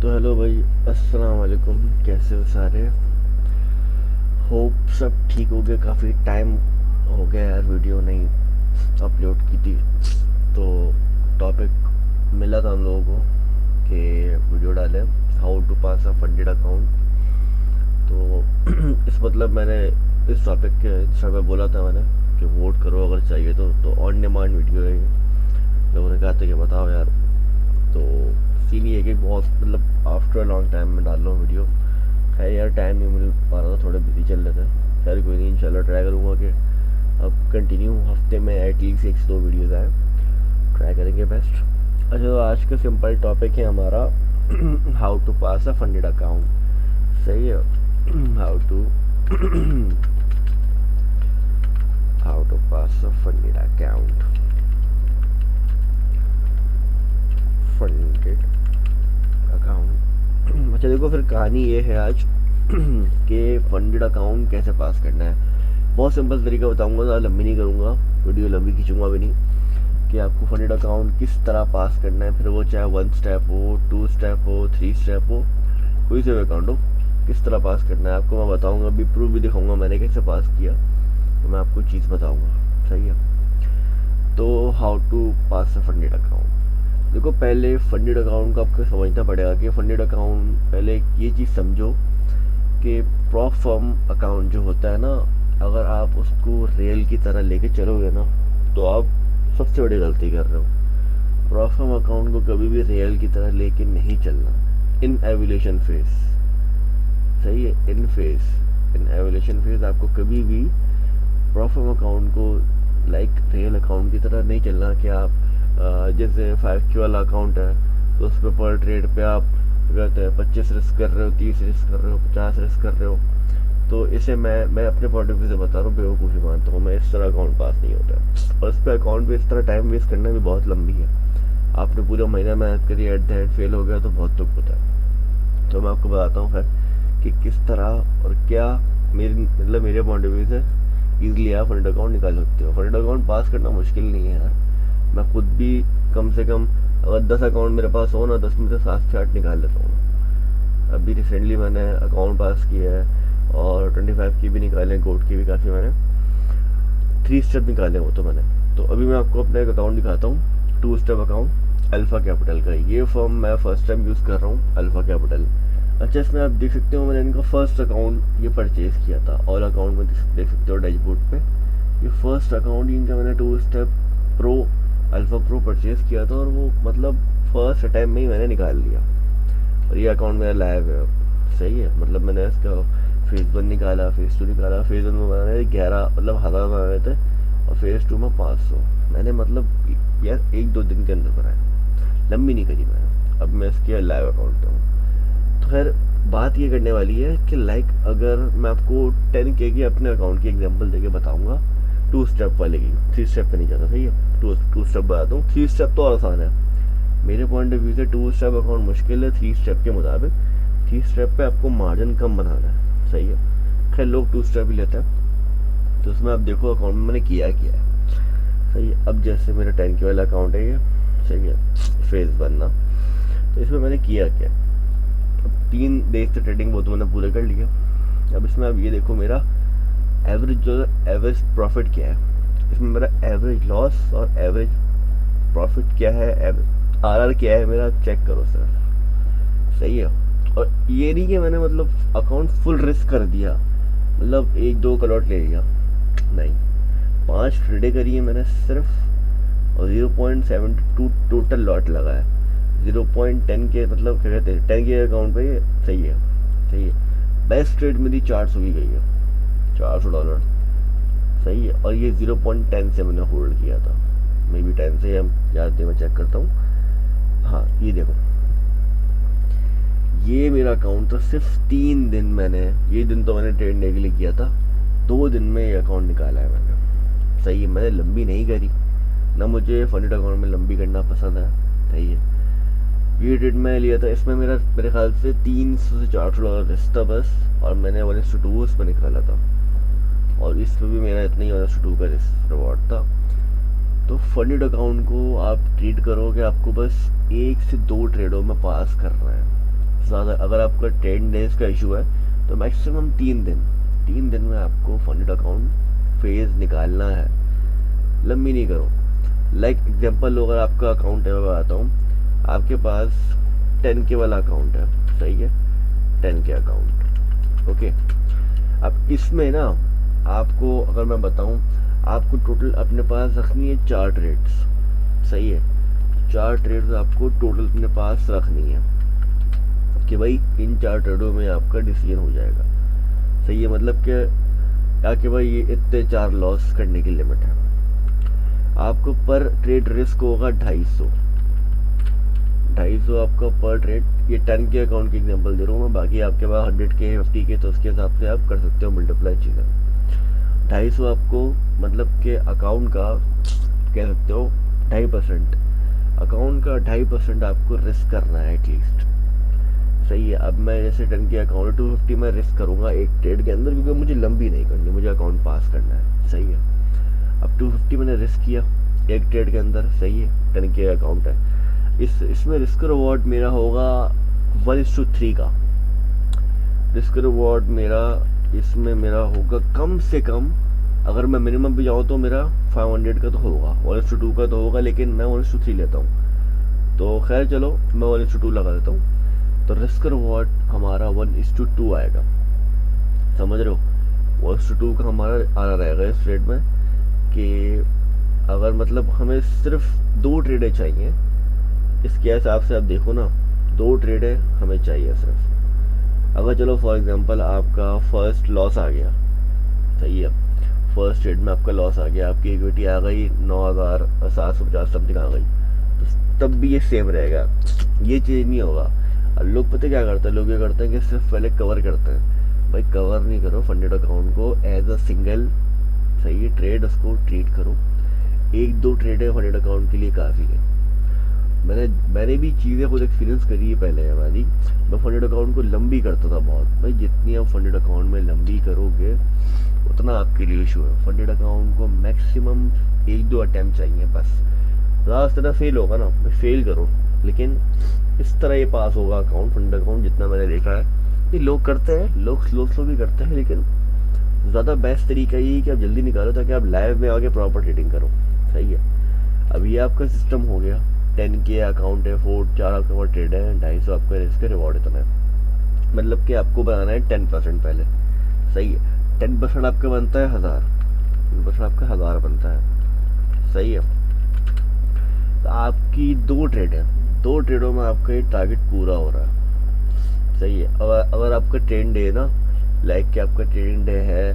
तो हेलो भाई, अस्सलाम वालेकुम। कैसे हो सारे? होप सब ठीक हो गया। काफ़ी टाइम हो गया यार, वीडियो नहीं अपलोड की थी। तो टॉपिक मिला था हम लोगों को कि वीडियो डालें, how to pass a funded account. तो इस मतलब मैंने इस टॉपिक के इंस्टा पे बोला था मैंने कि वोट करो अगर चाहिए तो ऑन डिमांड वीडियो है ये। लोगों ने कहा था कि बताओ यार। तो सीन ये है कि बहुत मतलब आफ्टर अ लॉन्ग टाइम में डाल रहा हूँ वीडियो। खैर यार, टाइम नहीं मिल पा रहा था, थोड़े बिजी चल रहे थे। खैर कोई नहीं, इंशाल्लाह ट्राई करूँगा कि अब कंटिन्यू हफ्ते में एटलीस्ट एक से दो वीडियोज़ आए। ट्राई करेंगे बेस्ट। अच्छा, तो आज का सिंपल टॉपिक है हमारा how to pass a funded account. सही है। How to how to pass a funded account. Funded account. अच्छा देखो, फिर कहानी ये है आज कि फंडेड अकाउंट कैसे पास करना है। बहुत सिंपल तरीका बताऊंगा, ज़्यादा लंबी नहीं करूँगा, वीडियो लंबी खींचूंगा भी नहीं। कि आपको फंडेड अकाउंट किस तरह पास करना है, फिर वो चाहे 1 स्टेप हो, 2 स्टेप हो, 3 स्टेप हो, कोई से भी अकाउंट हो, किस तरह पास करना है आपको मैं बताऊंगा। अभी प्रूफ भी दिखाऊंगा मैंने कैसे पास किया, तो मैं आपको चीज़ बताऊंगा। सही है। तो how to pass a funded account. देखो, पहले फंडेड अकाउंट को आपको समझना पड़ेगा कि फंडेड अकाउंट, पहले ये चीज़ समझो कि प्रॉप फर्म अकाउंट जो होता है ना, अगर आप उसको रियल की तरह लेके चलोगे ना, तो आप सबसे बड़ी गलती कर रहे हो। प्रॉप फर्म अकाउंट को कभी भी रियल की तरह लेके नहीं चलना। इन एवोल्यूशन फेज, सही है, इन एवोल्यूशन फेज आपको कभी भी प्रॉप फर्म अकाउंट को लाइक रियल अकाउंट की तरह नहीं चलना। कि आप जैसे 5K वाला अकाउंट है, तो उस पर पर ट्रेड पे आप कहते हैं 25 रिस्क कर रहे हो, 30 रिस्क कर रहे हो, 50 रिस्क कर रहे हो। तो इसे मैं अपने पॉइंट ऑफ व्यू से बता रहा हूँ, बेवकूफ़ी मानता हूँ मैं। इस तरह अकाउंट पास नहीं होता है, और इस पर अकाउंट पे इस तरह टाइम वेस्ट करना भी बहुत लंबी है। आपने पूरा महीना मेहनत करी, एट द एंड फेल हो गया तो बहुत दुख होता है। तो मैं आपको बताता हूँ फिर कि किस तरह और क्या मेरे पॉइंट ऑफ व्यू से ईजिली आप फंड अकाउंट निकाल सकते हो। फंड अकाउंट पास करना मुश्किल नहीं है यार। मैं खुद भी कम से कम अगर 10 अकाउंट मेरे पास हो ना, 10 में से 7 से 8 निकाल लेता हूँ। अभी रिसेंटली मैंने अकाउंट पास किया है, और 25 की भी निकाले, गोल्ड की भी काफ़ी मैंने 3 स्टेप निकाले हो तो मैंने। तो अभी मैं आपको अपना एक अकाउंट दिखाता हूँ, 2 स्टेप अकाउंट अल्फ़ा कैपिटल का। ये फॉर्म मैं फर्स्ट टाइम यूज़ कर रहा हूँ, अल्फ़ा कैपिटल। अच्छा, इसमें आप देख सकते हो मैंने इनका फर्स्ट अकाउंट ये परचेज़ किया था। ऑल अकाउंट में देख सकते हो डैशबोर्ड पे, ये फर्स्ट अकाउंट इनका मैंने 2 step pro, alpha pro purchase किया था, और वो मतलब फर्स्ट अटैम्प्ट में ही मैंने निकाल लिया। और ये अकाउंट मेरा लाइव है अब। सही है। मतलब मैंने इसका फेज़ 1 निकाला, फेज़ 2 निकाला। फेज़ 1 में मैंने 11 मतलब 1000 बनाए थे, और फेज़ 2 में 500 मैंने मतलब यार 1-2 दिन के अंदर बनाया, लंबी नहीं करी मैंने। अब मैं इसके लाइव अकाउंट पे हूँ। तो खैर बात ये करने वाली है कि लाइक अगर मैं आपको 10K की अपने अकाउंट की एग्जांपल देके बताऊंगा, 2 स्टेप वाले की, 3 स्टेप पे नहीं जाता। सही है। टू स्टेप बताता हूँ, 3 स्टेप तो और आसान है मेरे पॉइंट ऑफ व्यू से। 2 स्टेप अकाउंट मुश्किल है 3 स्टेप के मुताबिक। 3 स्टेप पे आपको मार्जिन कम बनाना है। सही है। खैर लोग 2 स्टेप ही लेते हैं। तो उसमें आप देखो अकाउंट में मैंने किया है। सही है। अब जैसे मेरा 10K वाला अकाउंट है ये, सही है, फेज बनना। तो इसमें मैंने किया क्या, अब 3 डेज से ट्रेडिंग वो तो मैंने पूरे कर लिया। अब इसमें आप ये देखो मेरा एवरेज जो एवरेज प्रॉफिट क्या है, इसमें मेरा एवरेज लॉस और एवरेज प्रॉफिट क्या है, आरआर क्या है मेरा, चेक करो सर। सही है। और ये नहीं कि मैंने मतलब अकाउंट फुल रिस्क कर दिया, मतलब 1-2 करोड़ ले लिया, नहीं। 5 ट्रेडें करी है मैंने सिर्फ, और 0.72 टोटल लॉट लगा है। 0.10 के मतलब क्या कहते हैं 10K अकाउंट पे। सही है। सही है। बेस्ट ट्रेड मेरी 400 की गई है, $400। सही है। और ये 0.10 से मैंने होल्ड किया था, मे बी 10 से, हम याद नहीं, मैं चेक करता हूँ। हाँ ये देखो, ये मेरा अकाउंट था। सिर्फ 3 दिन मैंने, ये दिन तो मैंने ट्रेड के लिए किया था, 2 दिन में ये अकाउंट निकाला है मैंने। सही है। मैंने लंबी नहीं करी ना, मुझे फंडेड अकाउंट में लंबी करना पसंद है। सही है। ये ट्रेड मैं लिया था, इसमें मेरे ख्याल से $300 से $400 रिस्क था बस, और मैंने 1:2 उस पर निकाला था, और इस पर भी मेरा इतना ही 1:2 का रिवॉर्ड था। तो फंडेड अकाउंट को आप ट्रीट करो कि आपको बस 1 से 2 ट्रेडों में पास करना है। ज़्यादा अगर आपका 10 डेज़ का इशू है तो मैक्सिमम 3 दिन में आपको फंडेड अकाउंट फेज़ निकालना है, लंबी नहीं करो। लाइक एग्जांपल लो, अगर आपका अकाउंट है, मैं बताता हूँ, आपके पास 10K वाला अकाउंट है, सही है, 10K अकाउंट, ओके। अब इसमें ना आपको अगर मैं बताऊँ, आपको टोटल अपने पास रखनी है 4 ट्रेड्स, सही है, 4 ट्रेड्स आपको टोटल अपने पास रखनी है कि भाई इन 4 ट्रेडों में आपका डिसीजन हो जाएगा, सही है। मतलब कि भाई ये इतने 4 लॉस करने की लिमिट है। आपको पर ट्रेड रिस्क होगा 250 आपका पर ट्रेड। ये 10K अकाउंट की एग्जांपल दे रहा हूँ मैं, बाकी आपके पास 100K 50K तो उसके हिसाब से आप कर सकते हो मल्टीप्लाई चीज़ें। 250 आपको मतलब कि अकाउंट का कह सकते हो 2.5%, अकाउंट का 2.5% आपको रिस्क करना है एटलीस्ट, सही है। अब मैं जैसे 10K अकाउंट 250 में रिस्क करूँगा एक ट्रेड के अंदर, क्योंकि मुझे लंबी नहीं करनी, मुझे अकाउंट पास करना है, सही है। अब 250 मैंने रिस्क किया एक ट्रेड के अंदर, सही है, 10K अकाउंट है। इसमें रिस्क रिवॉर्ड मेरा होगा 1:3 का रिस्क रिवॉर्ड मेरा, इसमें मेरा होगा कम से कम, अगर मैं मिनिमम भी जाऊँ तो मेरा 500 का तो होगा, 1:2 का तो होगा, लेकिन मैं 1:3 लेता हूँ, तो खैर चलो मैं 1:2 लगा देता हूँ। तो रिस्क रिवॉर्ड हमारा 1:2 आएगा, समझ रहे हो, 1:2 का हमारा आ रहेगा इस ट्रेड में। कि अगर मतलब हमें सिर्फ 2 ट्रेडें चाहिए, इसके हिसाब से आप देखो ना, 2 ट्रेडें हमें चाहिए सिर्फ। अगर चलो फॉर एग्जांपल आपका फर्स्ट लॉस आ गया, सही है, फर्स्ट ट्रेड में आपका लॉस आ गया, आपकी इक्विटी आ गई 9,750 समथिंग आ गई, तो तब भी ये सेम रहेगा, ये चेंज नहीं होगा। अब लोग पता क्या करते हैं, लोग ये करते हैं कि सिर्फ पहले कवर करते हैं। भाई कवर नहीं करो, फंडेड अकाउंट को एज अ सिंगल, सही है, ट्रेड उसको ट्रीट करो। 1-2 ट्रेड है फंडेड अकाउंट के लिए काफ़ी है। मैंने भी चीज़ें खुद एक्सपीरियंस करी है पहले हमारी। मैं फंडेड अकाउंट को लंबी करता था बहुत। भाई जितनी आप फंडेड अकाउंट में लंबी करोगे उतना आपके लिए इशू है। फंडेड अकाउंट को मैक्सिमम 1-2 अटैम्प्ट चाहिए बस। ज़्यादा इस तरह फेल होगा ना, भाई फेल करो, लेकिन इस तरह ये पास होगा अकाउंट, फंडेड अकाउंट, जितना मैंने देखा है। ये लोग करते हैं, लोग स्लो भी करते हैं, लेकिन ज़्यादा बेस्ट तरीका यही है कि आप जल्दी निकालो ताकि आप लाइव में आके प्रॉपर ट्रेडिंग करो, सही है। अब ये आपका सिस्टम हो गया, 10K अकाउंट है, 4 आपके पास ट्रेड है, 250 आपका रिस्क रिवॉर्ड इतना है। मतलब कि आपको बनाना है 10% पहले, सही है। 10% आपका बनता है 1000, 10% आपका 1000 बनता है, सही है। तो आपकी 2 ट्रेड है, 2 ट्रेडों में आपका ये टारगेट पूरा हो रहा है, सही है। अगर आपका ट्रेड डे है ना, लाइक कि आपका ट्रेडिंग डे है,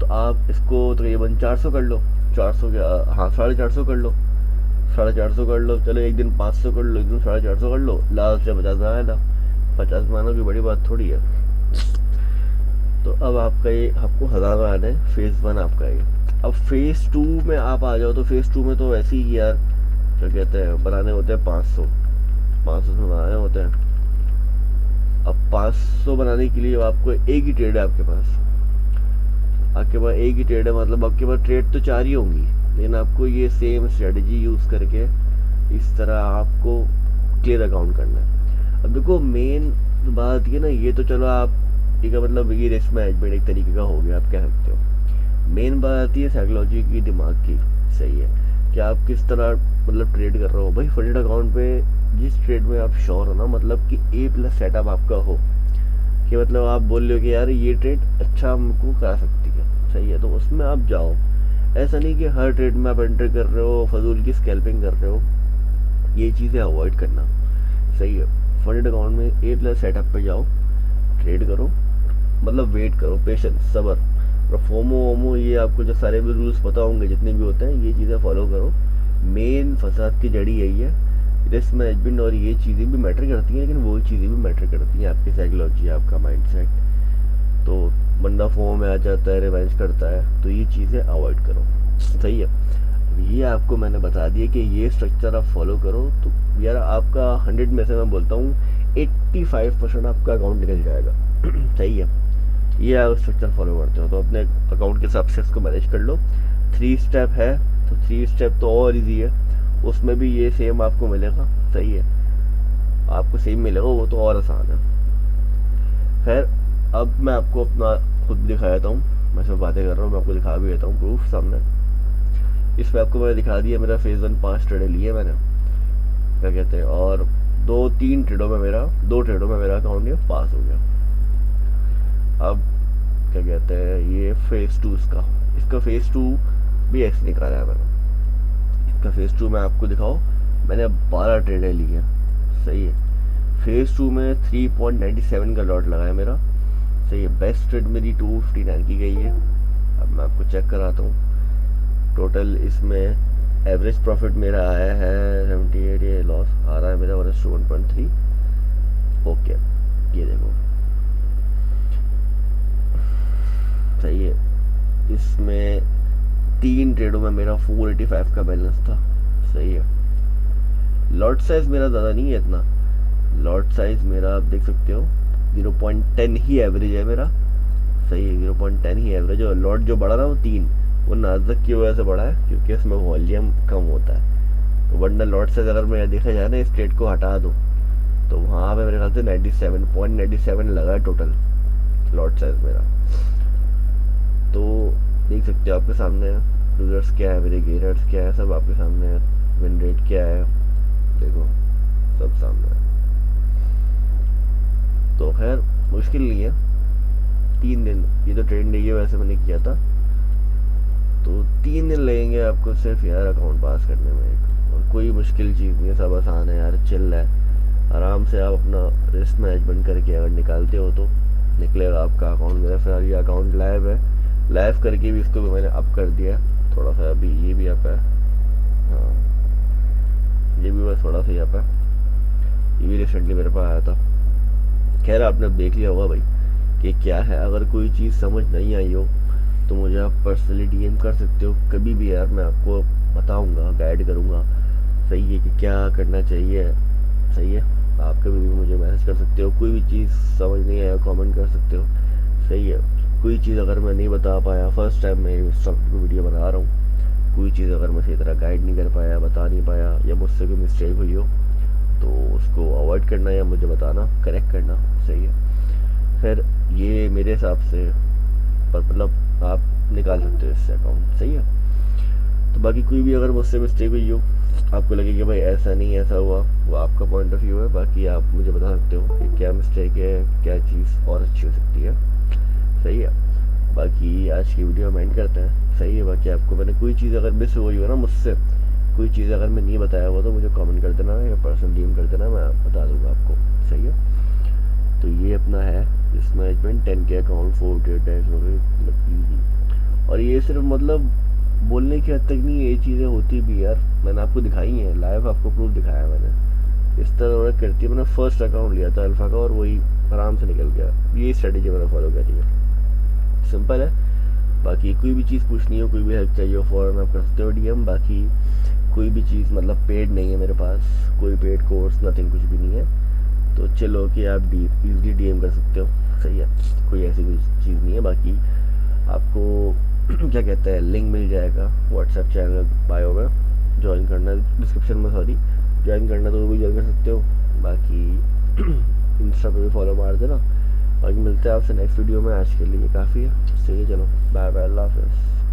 तो आप इसको तकरीबन 400 कर लो, 400 के हाँ 450 कर लो, 450 कर लो, चलो एक दिन 500 कर लो, एक दिन 450 कर लो, लास्ट जब 50 आया ना, 50 मानो की बड़ी बात थोड़ी है। तो अब आपका ये आपको 1000 आना है, फेज़ 1 आपका ये। अब फेज़ 2 में आप आ जाओ, तो फेज़ 2 में तो वैसे ही यार क्या कहते हैं, बनाने होते हैं 500 में बनाने होते हैं। अब 500 बनाने के लिए आपको एक ही ट्रेड है आपके पास, एक ही ट्रेड है, मतलब आपके पास ट्रेड तो 4 ही होंगी, लेकिन आपको ये सेम स्ट्रेटजी यूज़ करके इस तरह आपको क्लियर अकाउंट करना है। अब देखो मेन बात ये ना, ये तो चलो आप ठीक है, मतलब ये रिस्क मैनेजमेंट एक तरीके का हो गया, आप कह सकते हो। मेन बात आती है साइकोलॉजी की, दिमाग की, सही है, कि आप किस तरह मतलब ट्रेड कर रहे हो। भाई फंडेड अकाउंट पे जिस ट्रेड में आप श्योर हो ना, मतलब कि A+ सेटअप आपका हो, कि मतलब आप बोल रहे हो कि यार ये ट्रेड अच्छा हमको करा सकती है, सही है, तो उसमें आप जाओ। ऐसा नहीं कि हर ट्रेड में आप एंटर कर रहे हो, फजूल की स्कैल्पिंग कर रहे हो, ये चीज़ें अवॉइड करना, सही है। फंडेड अकाउंट में A+ सेटअप पे जाओ, ट्रेड करो, मतलब वेट करो, पेशेंस, सब्र, और फोमो ये आपको जो सारे भी रूल्स पता होंगे जितने भी होते हैं, ये चीज़ें फॉलो करो। मेन फसाद की जड़ी यही है, रिस्क मैनेजमेंट, और ये चीज़ें भी मैटर करती हैं, लेकिन वो चीज़ें भी मैटर करती हैं, आपकी साइकोलॉजी, आपका माइंडसेट। तो बंदा फोम में आ जाता है, रिवेंज करता है, तो ये चीज़ें अवॉइड करो, सही है। ये आपको मैंने बता दिया कि ये स्ट्रक्चर आप फॉलो करो, तो यार आपका 100 में से मैं बोलता हूँ 85% आपका अकाउंट निकल जाएगा, सही है। ये आप स्ट्रक्चर फॉलो करते हो तो अपने अकाउंट के हिसाब से इसको मैनेज कर लो। 3 स्टेप है, तो 3 स्टेप तो और इजी है, उसमें भी ये सेम आपको मिलेगा, सही है, आपको सेम मिलेगा, वो तो और आसान है। खैर, अब मैं आपको अपना खुद दिखा देता हूँ। मैं सब बातें कर रहा हूँ, मैं आपको दिखा भी देता हूँ प्रूफ सामने। इस पे आपको मैंने दिखा दिया मेरा फेज 1 5 ट्रेडें लिए मैंने, क्या कहते हैं, और 2 ट्रेडों में मेरा अकाउंट ये पास हो गया। अब क्या कहते हैं, ये फेज 2 इसका फेज 2 भी ऐसे निकाला है मैंने। इसका फेज 2 मैं आपको दिखाऊँ, मैंने 12 ट्रेडें ली हैं। सही है। फेज 2 में 3.97 का लॉट लगा है मेरा। सही है। बेस्ट ट्रेड मेरी 259 की गई है। अब मैं आपको चेक कराता हूँ। टोटल इसमें एवरेज प्रॉफिट मेरा आया है 78, ये लॉस आ रहा है मेरा 1:1.3। ओके, ये देखो, सही है। इसमें 3 ट्रेडों में मेरा 485 का बैलेंस था। सही है। लॉट साइज मेरा ज़्यादा नहीं है इतना। लॉट साइज मेरा आप देख सकते हो 0.10 ही एवरेज है मेरा। सही है, 0.10 ही एवरेज है। और लॉट जो बढ़ा ना वो 3, वो नाजक की वजह से बढ़ा है, क्योंकि इसमें वॉल्यूम कम होता है। तो वरना लॉट साइज अगर मैं देखा जाए ना, इस ट्रेड को हटा दूँ तो वहाँ पे मेरे ख्याल से 97.97 लगा है टोटल लॉट साइज मेरा। तो देख सकते हो आपके सामने लूजर्स क्या है, मेरे गेनर्स क्या है, सब आपके सामने है। विन रेट क्या है, देखो, सब सामने है। तो खैर मुश्किल नहीं है। 3 दिन, ये तो ट्रेड डे वैसे मैंने किया था, तो 3 दिन लगेंगे आपको सिर्फ यार अकाउंट पास करने में एक। और कोई मुश्किल चीज़ नहीं है, सब आसान है यार, चिल है। आराम से आप अपना रिस्क मैनेजमेंट करके अगर निकालते हो तो निकलेगा आपका अकाउंट। मेरा फिलहाल ये अकाउंट लाइव है, लाइव करके भी इसको भी मैंने अप कर दिया थोड़ा सा। अभी ये भी अप है, हाँ, ये भी बस थोड़ा सा ही अप है। ये भी रिसेंटली मेरे पास आया था। खैर आपने देख लिया होगा भाई कि क्या है। अगर कोई चीज़ समझ नहीं आई हो तो मुझे आप पर्सनली डीएम कर सकते हो कभी भी यार, मैं आपको बताऊंगा, गाइड करूंगा। सही है कि क्या करना चाहिए। सही है। आप कभी भी मुझे मैसेज कर सकते हो, कोई भी चीज़ समझ नहीं आया कमेंट कर सकते हो। सही है। कोई चीज़ अगर मैं नहीं बता पाया, फर्स्ट टाइम मैं इस टॉपिक पर वीडियो बना रहा हूँ, कोई चीज़ अगर मैं सही तरह गाइड नहीं कर पाया, बता नहीं पाया, या मुझसे कोई मिस्टेक हुई हो तो उसको अवॉइड करना या मुझे बताना, करेक्ट करना। सही है। फिर ये मेरे हिसाब से पर मतलब आप निकाल सकते हो इससे अकाउंट। सही है। तो बाकी कोई भी अगर मुझसे मिस्टेक हुई हो, आपको लगे कि भाई ऐसा नहीं ऐसा हुआ, वो आपका पॉइंट ऑफ व्यू है। बाकी आप मुझे बता सकते हो कि क्या मिस्टेक है, क्या चीज़ और अच्छी हो सकती है। सही है। बाकी आज की वीडियो हम एंड करते हैं। सही है। बाकी आपको मैंने कोई चीज़ अगर मिस हुई हो ना मुझसे, कोई चीज़ अगर मैं नहीं बताया हुआ तो मुझे कमेंट कर देना या पर्सनल डीएम कर देना, मैं बता दूंगा आपको। सही है। तो ये अपना है risk management 10K account 4 trade dash हो गई, मतलब ईजी। और ये सिर्फ मतलब बोलने की हद तक नहीं, ये चीज़ें होती भी यार, मैंने आपको दिखाई हैं, लाइव आपको प्रूफ दिखाया मैंने। इस तरह वर्क करती है। मैंने फर्स्ट अकाउंट लिया था अल्फ़ा का और वही आराम से निकल गया। ये स्ट्रेटेजी मैंने फॉलो करी है, सिंपल है। बाकी कोई भी चीज़ पूछनी हो, कोई भी हेल्प चाहिए हो, फ़ौरन आप कर सकते हो डीएम। बाकी कोई भी चीज़ मतलब पेड नहीं है मेरे पास, कोई पेड कोर्स नथिंग, कुछ भी नहीं है। तो चलो कि आप ईज़िली डीएम कर सकते हो। सही है। कोई ऐसी कोई चीज़ नहीं है। बाकी आपको क्या कहते हैं, लिंक मिल जाएगा व्हाट्सएप चैनल बायो में, ज्वाइन करना डिस्क्रिप्शन में, सॉरी, ज्वाइन करना तो वो भी ज्वाइन कर सकते हो। बाकी इंस्टा पे भी फॉलो मार देना। बाकी मिलते हैं आपसे नेक्स्ट वीडियो में। आज के लिए काफ़ी है। सही है, चलो बाय बाय, अल्लाह हाफ़िज़।